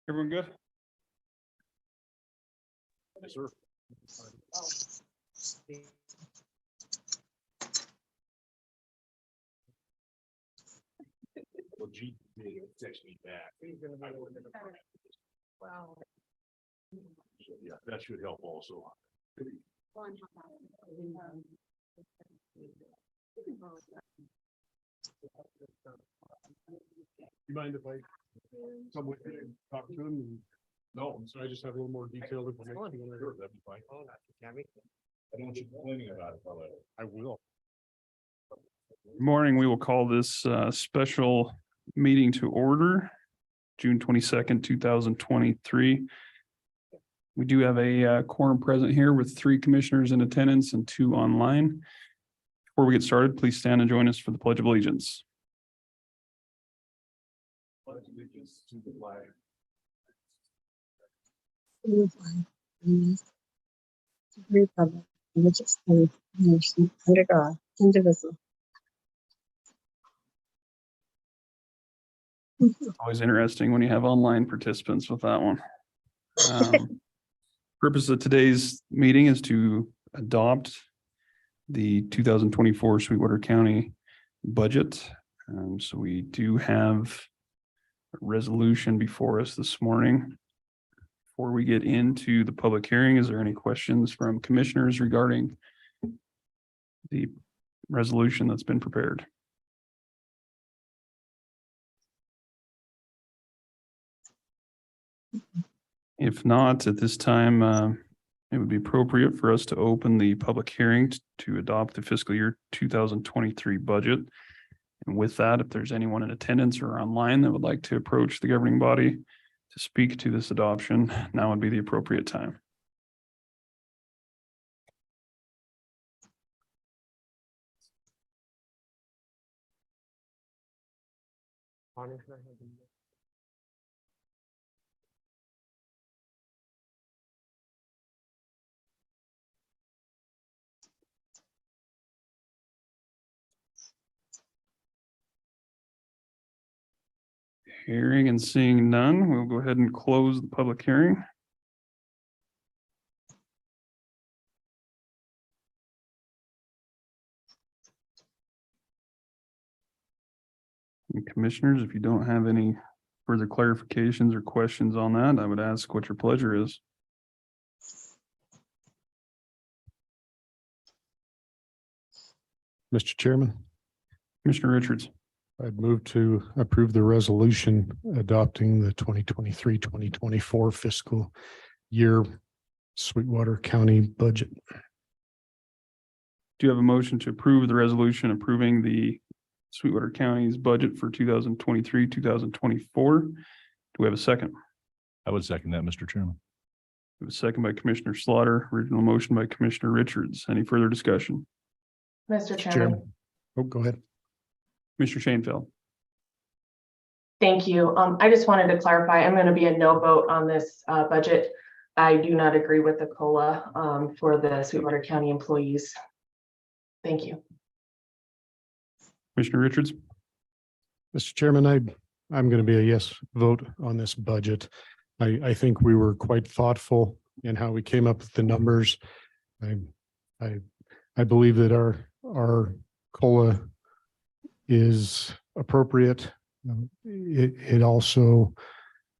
Everyone good? Yes, sir. Well, G text me back. Wow. Yeah, that should help also. You mind if I come with you and talk to him? No, so I just have a little more detailed information. Sure, that'd be fine. I don't want you complaining about it, I will. Good morning. We will call this special meeting to order, June 22nd, 2023. We do have a quorum present here with 3 commissioners in attendance and 2 online. Before we get started, please stand and join us for the Pledge of Allegiance. Pledge allegiance to the flag. Republic, which is the nation under God, indivisible. Always interesting when you have online participants with that one. Purpose of today's meeting is to adopt the 2024 Sweetwater County budget. So we do have a resolution before us this morning. Before we get into the public hearing, is there any questions from commissioners regarding the resolution that's been prepared? If not, at this time, it would be appropriate for us to open the public hearing to adopt the fiscal year 2023 budget. And with that, if there's anyone in attendance or online that would like to approach the governing body to speak to this adoption, now would be the appropriate time. Hearing and seeing none, we'll go ahead and close the public hearing. And commissioners, if you don't have any further clarifications or questions on that, I would ask what your pleasure is. Mr. Chairman, Commissioner Richards. I'd move to approve the resolution adopting the 2023-2024 fiscal year Sweetwater County budget. Do you have a motion to approve the resolution approving the Sweetwater County's budget for 2023, 2024? Do we have a second? I would second that, Mr. Chairman. We have a second by Commissioner Slaughter, original motion by Commissioner Richards. Any further discussion? Mr. Chairman. Oh, go ahead. Commissioner Shanefield. Thank you. I just wanted to clarify, I'm going to be a no vote on this budget. I do not agree with the COLA for the Sweetwater County employees. Thank you. Commissioner Richards. Mr. Chairman, I'm going to be a yes vote on this budget. I think we were quite thoughtful in how we came up with the numbers. I believe that our COLA is appropriate. It also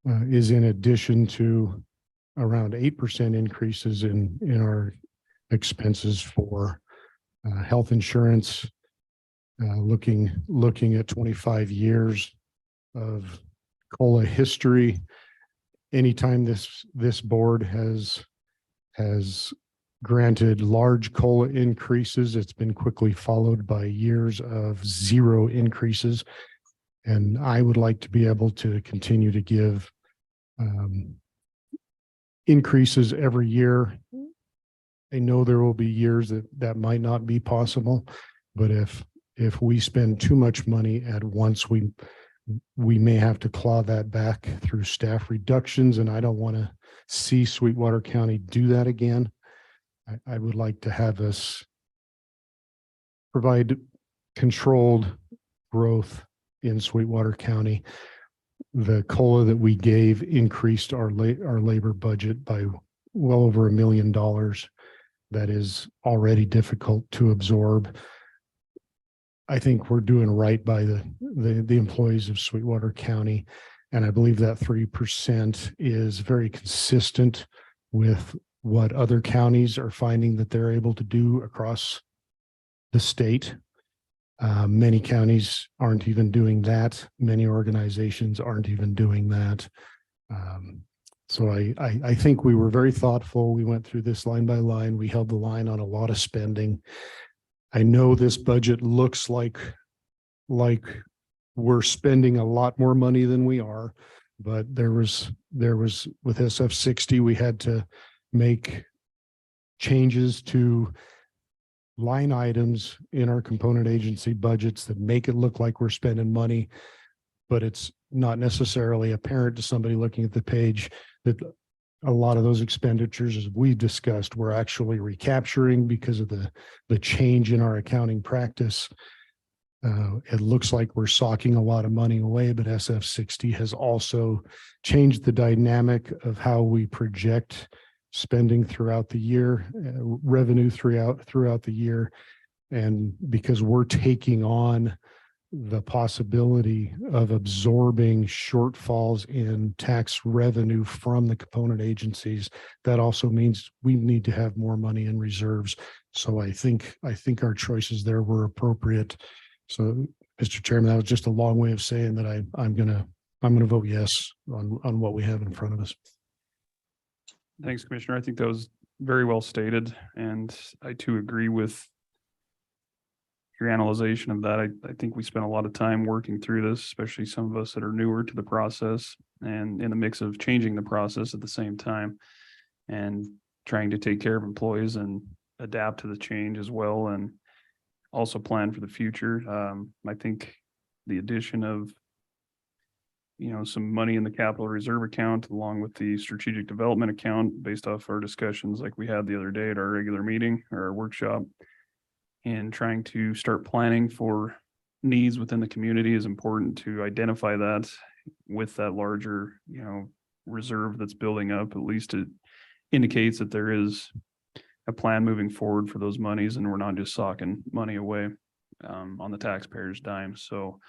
is in addition to around 8% increases in our expenses for health insurance. Looking at 25 years of COLA history, anytime this board has granted large COLA increases, it's been quickly followed by years of 0 increases. And I would like to be able to continue to give increases every year. I know there will be years that might not be possible, but if we spend too much money at once, we may have to claw that back through staff reductions, and I don't want to see Sweetwater County do that again. I would like to have us provide controlled growth in Sweetwater County. the COLA that we gave increased our labor budget by well over $1 million. That is already difficult to absorb. I think we're doing right by the employees of Sweetwater County. And I believe that 3% is very consistent with what other counties are finding that they're able to do across the state. Many counties aren't even doing that. Many organizations aren't even doing that. So I think we were very thoughtful. We went through this line by line. We held the line on a lot of spending. I know this budget looks like we're spending a lot more money than we are, but there was with SF60, we had to make changes to line items in our component agency budgets that make it look like we're spending money, but it's not necessarily apparent to somebody looking at the page that a lot of those expenditures, as we've discussed, we're actually recapturing because of the change in our accounting practice. It looks like we're socking a lot of money away, but SF60 has also changed the dynamic of how we project spending throughout the year, revenue throughout the year. And because we're taking on the possibility of absorbing shortfalls in tax revenue from the component agencies, that also means we need to have more money in reserves. So I think our choices there were appropriate. So, Mr. Chairman, that was just a long way of saying that I'm gonna vote yes on what we have in front of us. Thanks, Commissioner. I think that was very well stated, and I too agree with your analyzation of that. I think we spent a lot of time working through this, especially some of us that are newer to the process and in the mix of changing the process at the same time and trying to take care of employees and adapt to the change as well, and also plan for the future. I think the addition of some money in the capital reserve account along with the strategic development account based off our discussions like we had the other day at our regular meeting or our workshop, and trying to start planning for needs within the community is important to identify that with that larger, reserve that's building up. At least it indicates that there is a plan moving forward for those monies and we're not just socking money away on the taxpayers' dime. So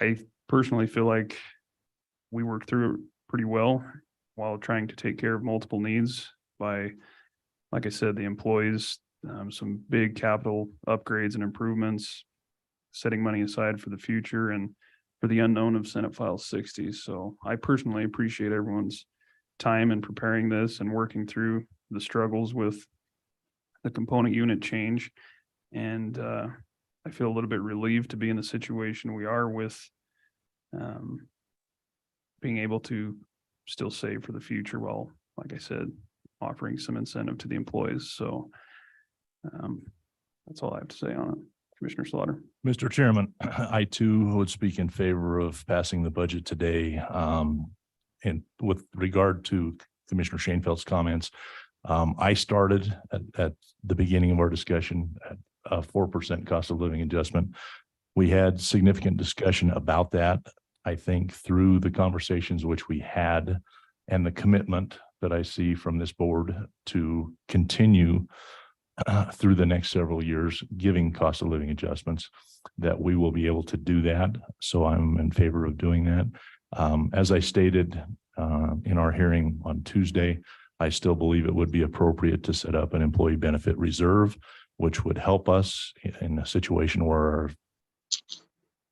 I personally feel like we worked through it pretty well while trying to take care of multiple needs by, like I said, the employees, some big capital upgrades and improvements, setting money aside for the future and for the unknown of Senate File 60. So I personally appreciate everyone's time in preparing this and working through the struggles with the component unit change. And I feel a little bit relieved to be in the situation we are with being able to still save for the future while, like I said, offering some incentive to the employees. So that's all I have to say on it. Commissioner Slaughter. Mr. Chairman, I too would speak in favor of passing the budget today. And with regard to Commissioner Shanefeld's comments, I started at the beginning of our discussion at a 4% cost of living adjustment. We had significant discussion about that. I think through the conversations which we had and the commitment that I see from this board to continue through the next several years, giving cost of living adjustments, that we will be able to do that. So I'm in favor of doing that. As I stated in our hearing on Tuesday, I still believe it would be appropriate to set up an employee benefit reserve, which would help us in a situation where our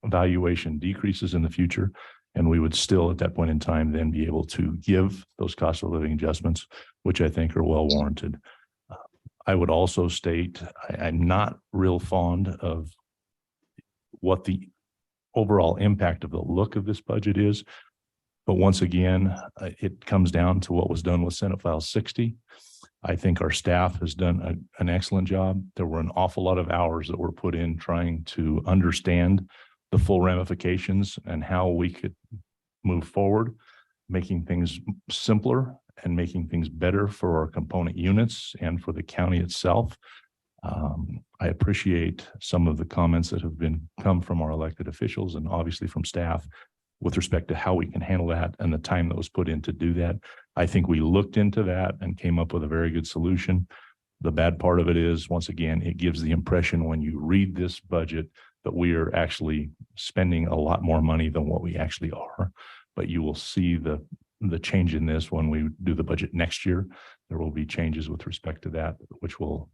valuation decreases in the future. And we would still at that point in time then be able to give those cost of living adjustments, which I think are well warranted. I would also state I'm not real fond of what the overall impact of the look of this budget is. But once again, it comes down to what was done with Senate File 60. I think our staff has done an excellent job. There were an awful lot of hours that were put in trying to understand the full ramifications and how we could move forward, making things simpler and making things better for our component units and for the county itself. I appreciate some of the comments that have come from our elected officials and obviously from staff with respect to how we can handle that and the time that was put in to do that. I think we looked into that and came up with a very good solution. The bad part of it is, once again, it gives the impression when you read this budget that we are actually spending a lot more money than what we actually are. But you will see the change in this when we do the budget next year. There will be changes with respect to that, which will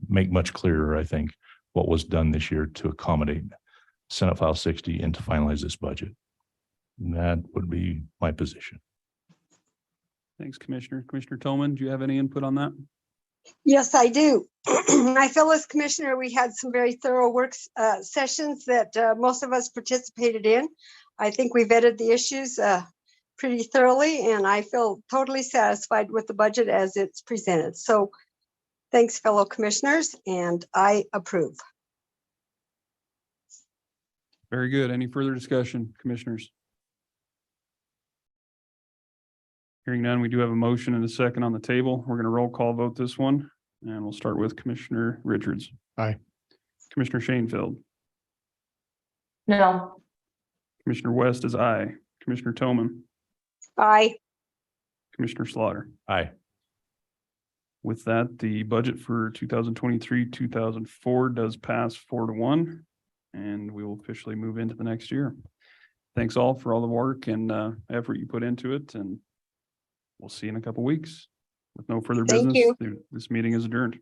make much clearer, I think, what was done this year to accommodate Senate File 60 and to finalize this budget. And that would be my position. Thanks, Commissioner. Commissioner Toman, do you have any input on that? Yes, I do. I feel as commissioner, we had some very thorough work sessions that most of us participated in. I think we vetted the issues pretty thoroughly, and I feel totally satisfied with the budget as it's presented. So thanks, fellow commissioners, and I approve. Very good. Any further discussion, commissioners? Hearing none, we do have a motion and a second on the table. We're going to roll call vote this one, and we'll start with Commissioner Richards. Aye. Commissioner Shanefield. No. Commissioner West is aye. Commissioner Toman. Aye. Commissioner Slaughter. Aye. With that, the budget for 2023-2004 does pass 4-1, and we will officially move into the next year. Thanks all for all the work and effort you put into it, and we'll see you in a couple weeks. With no further Thank business, you. this meeting is adjourned.